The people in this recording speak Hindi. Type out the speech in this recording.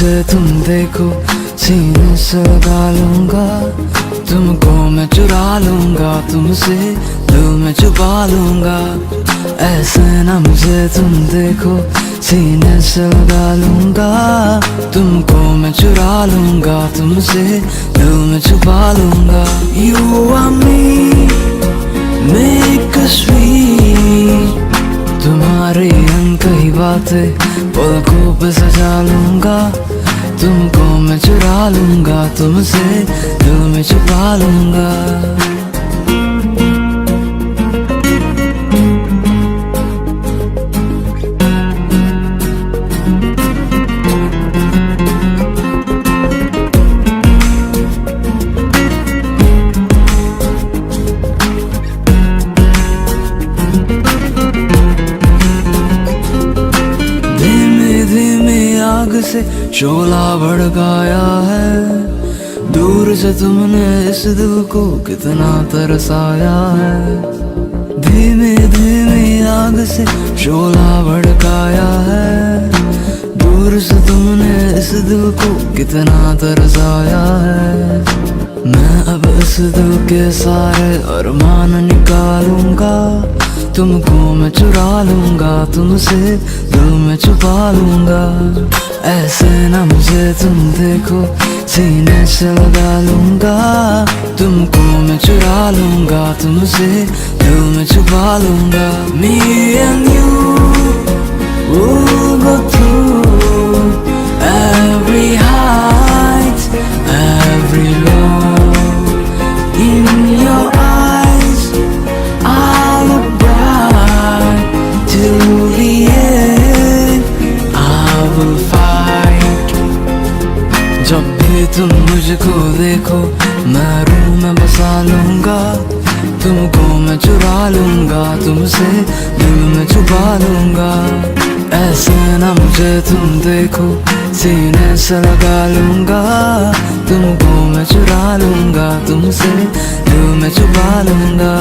मुझे तुम देखो सीने से लगा लूंगा, तुमको मैं चुरा लूंगा, तुमसे दिल में छुपा लूंगा। ऐसे ना मुझे तुम देखो सीने से लगा लूंगा, तुमको मैं चुरा लूंगा, तुमसे दिल में छुपा लूंगा। You and me make us sweet, तुम्हारे अनकही बातें पलकों पे सजा लूंगा, तुमको मैं चुरा लूंगा, तुमसे दिल में छुपा लूंगा। आग से शोला भड़काया है, दूर से तुमने इस दिल को कितना तरसाया है। धीमे धीमे आग से शोला भड़काया है, दूर से तुमने इस दिल को कितना तरसाया है। मैं अब इस दिल के सारे अरमान निकालूंगा, तुमको मैं चुरा लूंगा, तुमसे दिल में छुपा लूंगा। ऐसे ना मुझे तुम देखो सीने से लगा लूंगा, तुमको मैं चुरा लूंगा, तुमसे दिल में छुपा लूंगा। Me and you will go through every height, every low. In your eyes I look bright till the end I will fight. जब भी तुम मुझको देखो मैं रूह में बसा लूंगा, तुमको मैं चुरा लूंगा, तुमसे दिल में छुपा लूंगा। ऐसे ना मुझे तुम देखो सीने से लगा लूंगा, तुमको मैं चुरा लूंगा, तुमसे दिल में छुपा लूंगा।